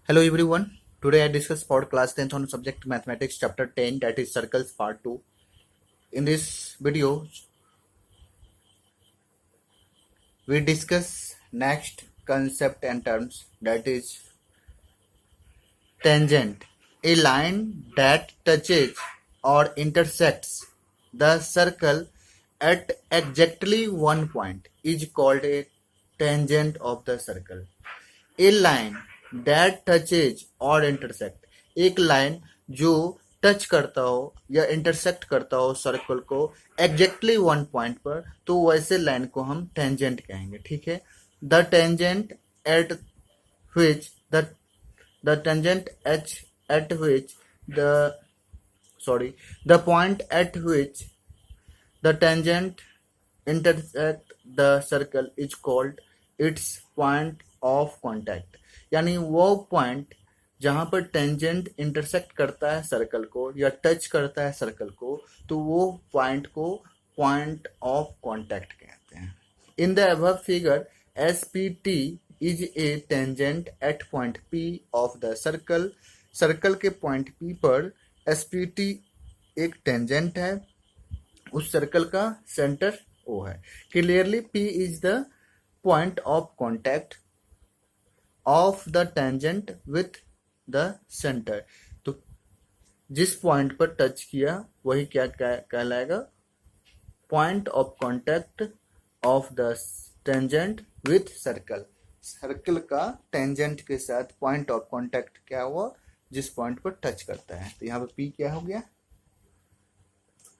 Hello everyone. Today I discuss for class 10th on subject mathematics chapter 10 that is circles part 2. In this video we discuss next concept and terms that is tangent. A line that touches or intersects the circle at exactly one point is called a tangent of the circle. A line that touches और intersect, एक line जो touch करता हो या intersect करता हो circle को exactly one point पर, तो वैसे लाइन को हम टेंजेंट कहेंगे. ठीक है. The tangent at which the tangent at which the point at which the tangent intersect the circle is called its point of contact. यानी वो पॉइंट जहां पर टेंजेंट इंटरसेक्ट करता है सर्कल को या टच करता है सर्कल को, तो वो पॉइंट को पॉइंट ऑफ कांटेक्ट कहते हैं. In the above figure SPT is a tangent at point P of the circle. Circle के पॉइंट पी पर एसपीटी एक टेंजेंट है, उस सर्कल का सेंटर ओ है. Clearly P is the point of contact of the tangent with the centre. तो जिस point पर टच किया वही क्या कहलाएगा? Point of contact of the tangent with circle. Circle का टेंजेंट के साथ पॉइंट ऑफ कॉन्टैक्ट क्या हुआ? जिस पॉइंट पर टच करता है. तो यहाँ पर पी क्या हो गया?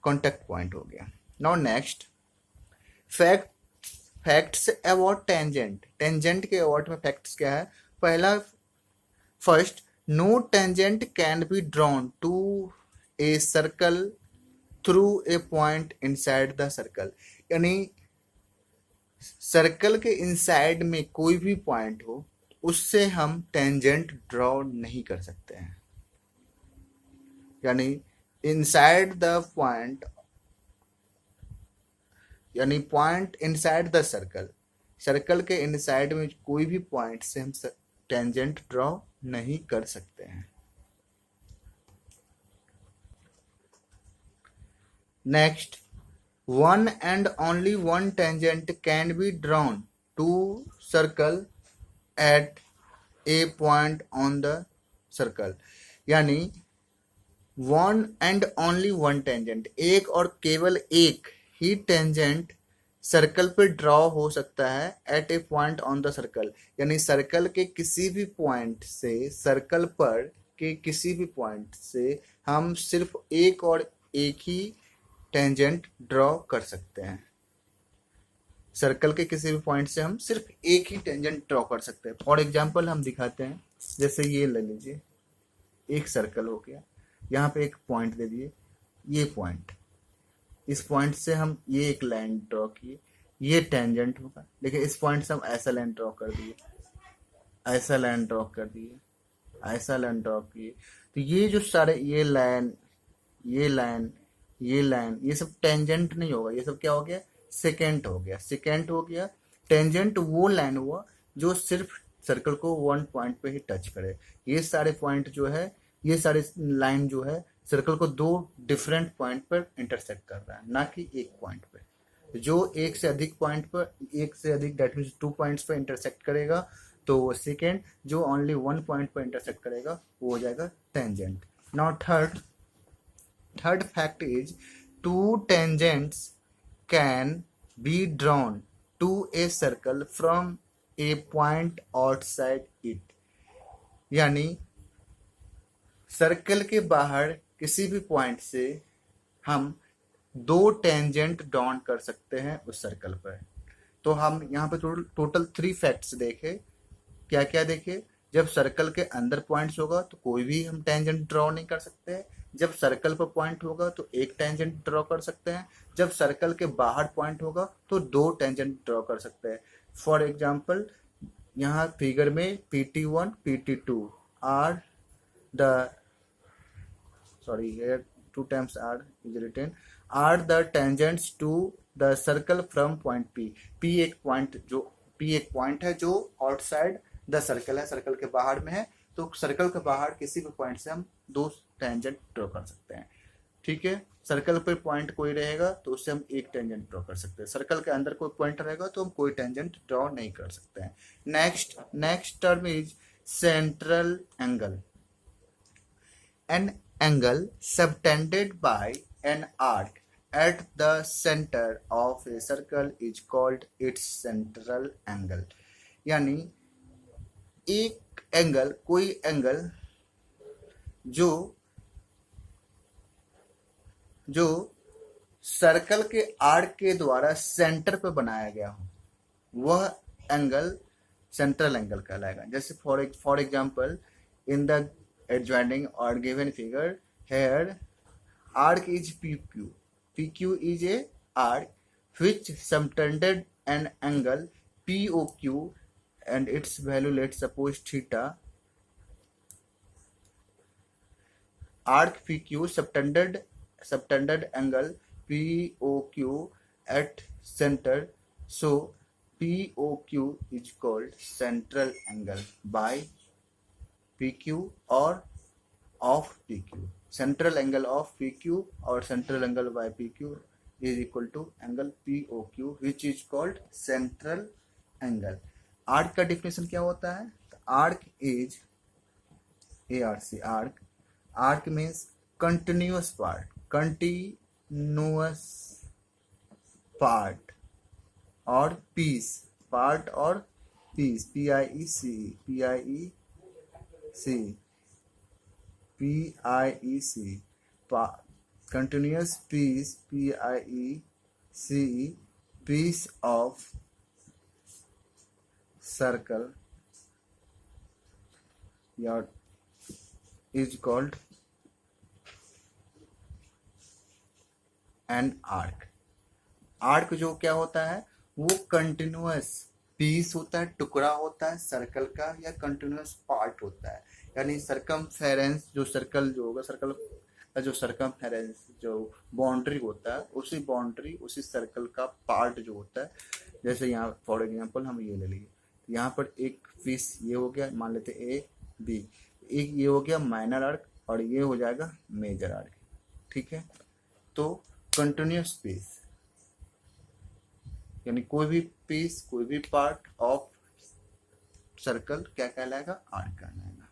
कॉन्टैक्ट पॉइंट हो गया. Now next facts about tangent. Tangent के अबाउट में फैक्ट्स क्या है? पहला, first, no tangent can be drawn to a circle through a point inside the circle. यानी सर्कल के इनसाइड में कोई भी पॉइंट हो, उससे हम टेंजेंट ड्रॉ नहीं कर सकते हैं. यानी इनसाइड द पॉइंट, यानी point inside the circle, circle के इनसाइड में कोई भी पॉइंट से हम टेंजेंट ड्रॉ नहीं कर सकते हैं. Next, one and only one tangent can be drawn to circle at a point on the circle. यानी one and only one tangent, एक और केवल एक ही टेंजेंट सर्कल पे ड्रॉ हो सकता है at a point on the circle. यानी सर्कल के किसी भी पॉइंट से, सर्कल पर के किसी भी पॉइंट से हम सिर्फ एक और एक ही टेंजेंट ड्रॉ कर सकते हैं. सर्कल के किसी भी पॉइंट से हम सिर्फ एक ही टेंजेंट ड्रॉ कर सकते हैं. फॉर एग्जाम्पल हम दिखाते हैं. जैसे ये ले लीजिए, एक सर्कल हो गया, यहाँ पे एक पॉइंट दे दिए, ये पॉइंट, इस पॉइंट से हम ये एक लाइन ड्रॉ किए, ये टेंजेंट होगा. लेकिन इस पॉइंट से हम ऐसा लाइन ड्रॉ कर दिए, ऐसा लाइन ड्रॉ कर दिए, ऐसा लाइन ड्रॉ किए. तो ये जो सारे ये लाइन, ये लाइन, ये लाइन, ये सब टेंजेंट नहीं होगा. ये सब क्या हो गया? सेकेंट हो गया. सेकेंट हो गया. टेंजेंट वो लाइन हुआ जो सिर्फ सर्कल को वन पॉइंट पे ही टच करे. ये सारे पॉइंट जो है, ये सारे लाइन जो है सर्कल को दो डिफरेंट पॉइंट पर इंटरसेक्ट कर रहा है, ना कि एक पॉइंट पे. जो एक से अधिक पॉइंट पर, एक से अधिक दैट मीन्स 2 पॉइंट्स पर इंटरसेक्ट करेगा तो वो सेकेंड. जो ओनली वन पॉइंट पर इंटरसेक्ट करेगा वो हो जाएगा tangent. Now third fact is two tangents can be drawn to a circle from a point outside it. यानी सर्कल के बाहर किसी भी पॉइंट से हम दो टेंजेंट ड्रॉन कर सकते हैं उस सर्कल पर. तो हम यहाँ पे टोटल 3 फैक्ट्स देखे. क्या क्या देखे? जब सर्कल के अंदर पॉइंट्स होगा तो कोई भी हम टेंजेंट ड्रॉ नहीं कर सकते. जब सर्कल पर पॉइंट होगा तो एक टेंजेंट ड्रॉ कर सकते हैं. जब सर्कल के बाहर पॉइंट होगा तो 2 टेंजेंट ड्रॉ कर सकते हैं. फॉर एग्जाम्पल, यहाँ फिगर में PT1, PT2 are the here 2 times r is written, are the tangents to the circle from point P. P एक पॉइंट है जो आउटसाइड द सर्कल है, सर्कल के बाहर में है, तो सर्कल के बाहर किसी भी पॉइंट से हम दो टेंजेंट ड्रॉ कर सकते हैं। ठीक है, सर्कल पे पॉइंट कोई रहेगा तो उससे हम एक टेंजेंट ड्रॉ कर सकते हैं, सर्कल के अंदर कोई पॉइंट रहेगा तो हम कोई टेंजेंट ड्रॉ नहीं कर सकते हैं। Next term is central angle. An angle subtended by an arc at the center of a circle is called its central angle। यानी एक एंगल, कोई एंगल जो जो सर्कल के आर्क के द्वारा सेंटर पे बनाया गया हो, वह एंगल सेंट्रल एंगल कहलाएगा। जैसे for example in the adjoining or given figure, here arc is PQ. PQ is a arc which subtended an angle POQ and its value, let's suppose theta. Arc PQ subtended angle POQ at center, so POQ is called central angle by PQ or of PQ। central angle of PQ or central angle by PQ is equal to angle POQ which is called central angle। Arc का definition क्या होता है? Arc is arc means continuous part और piece, PIEC continuous piece, PIECE piece of circle is called an arc। Arc जो क्या होता है, वो कंटिन्यूअस पीस होता है, टुकड़ा होता है सर्कल का, या कंटिन्यूअस पार्ट होता है। यानी सरकमफेरेंस जो सर्कल जो होगा, सर्कल का जो सरकमफेरेंस जो बाउंड्री होता है, उसी सर्कल का पार्ट जो होता है। जैसे यहाँ फॉर एग्जांपल हम ये ले लिए, यहाँ पर एक पीस ये हो गया, मान लेते ए बी, एक ये हो गया माइनर आर्क और ये हो जाएगा मेजर आर्क। ठीक है, तो कंटिन्यूअस पीस यानी कोई भी पीस, कोई भी पार्ट ऑफ सर्कल क्या कहलाएगा? आर्क कहलाएगा।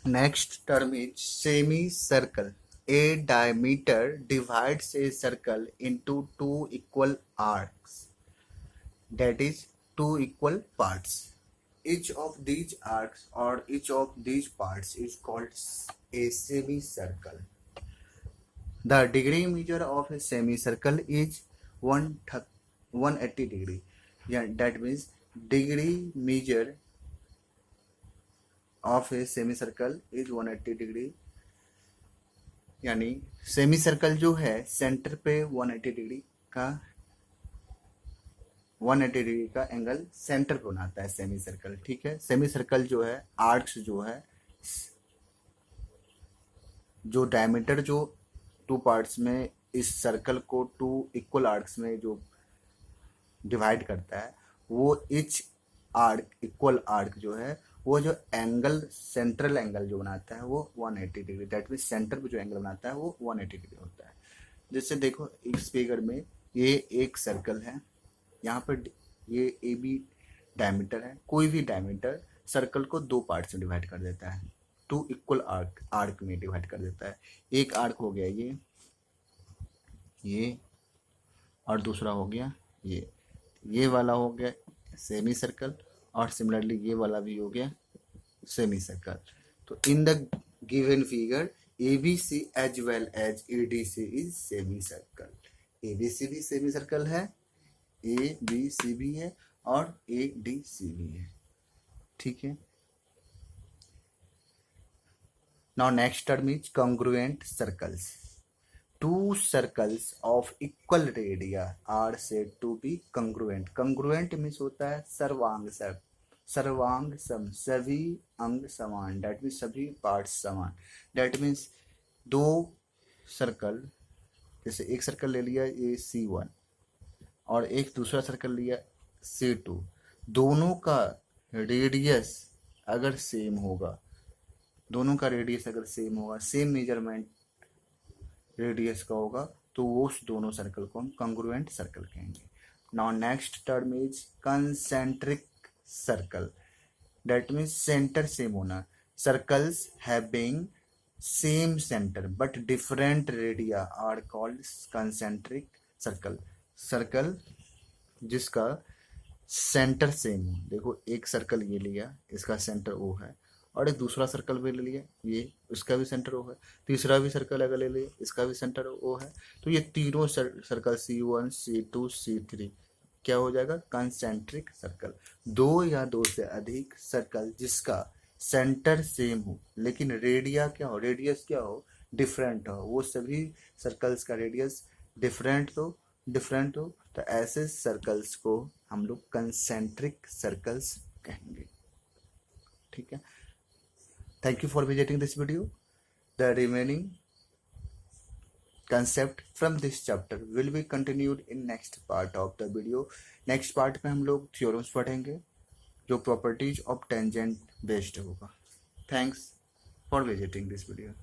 Next term is semi circle. A diameter divides a circle into two equal arcs, that is two equal parts. Each of these arcs or each of these parts is called a semicircle। The degree measure of a semicircle is 180 degree। Yeah, that means degree measure of a semicircle is 180 degree। यानी semi circle जो है centre पे 180 degree का angle centre पे बनाता है semi circle. ठीक है, सेमी सर्कल जो है आर्क्स जो है, जो डायमीटर जो टू पार्ट्स में इस सर्कल को टू इक्वल आर्क्स में जो डिवाइड करता है, वो इच आर्क इक्वल आर्क जो है, वो जो एंगल सेंट्रल एंगल जो बनाता है वो 180 डिग्री, दैट मीन सेंटर पे जो एंगल बनाता है वो 180 डिग्री होता है। जैसे देखो इस फिगर में ये एक सर्कल है, यहाँ पर ये ए बी डायमीटर है। कोई भी डायमीटर सर्कल को दो पार्ट में डिवाइड कर देता है, टू इक्वल आर्क में डिवाइड कर देता है। एक आर्क हो गया ये और दूसरा हो गया ये वाला हो गया सेमी सर्कल, और सिमिलरली ये वाला भी हो गया सेमी सर्कल। तो in the given figure ABC as well as ADC is semicircle. ABC भी सेमी सर्कल है, ABC भी है और ADC भी है। ठीक है, now next term is congruent circles. Two circles of equal radii are said to be congruent। congruent means होता है सर्वांग सम, सभी अंग समान, डेट मीन्स सभी पार्ट्स समान। डेट मीन्स दो सर्कल, जैसे एक सर्कल ले लिया ये C1 और एक दूसरा सर्कल लिया C2, दोनों का रेडियस अगर सेम होगा, दोनों का रेडियस अगर सेम होगा, सेम मेजरमेंट रेडियस का होगा, तो वो उस दोनों सर्कल को हम कंग्रुएंट सर्कल कहेंगे. Now next term is concentric circle. That means centre same होना. Circles having same centre but different radii are called concentric circle. Circle जिसका सेंटर सेम हो. देखो एक सर्कल ये लिया, इसका सेंटर ओ है, और एक दूसरा सर्कल भी ले लिया, ये उसका भी सेंटर ओ है, तीसरा भी सर्कल अगर ले लिया, इसका भी सेंटर ओ है, तो ये तीनों सर्कल C1 C2 C3 क्या हो जाएगा? Concentric circle. दो या दो से अधिक सर्कल जिसका सेंटर सेम हो लेकिन रेडिया क्या हो, रेडियस क्या हो, डिफरेंट हो, वो सभी सर्कल्स का रेडियस डिफरेंट हो, तो ऐसे सर्कल्स को हम लोग कंसेंट्रिक सर्कल्स कहेंगे. ठीक है. Thank you for visiting this video. The remaining concept from this chapter will be continued in next part of the video. Next part में हम लोग थ्योरम्स पढ़ेंगे जो प्रॉपर्टीज ऑफ टेंजेंट बेस्ड होगा. Thanks for visiting this video.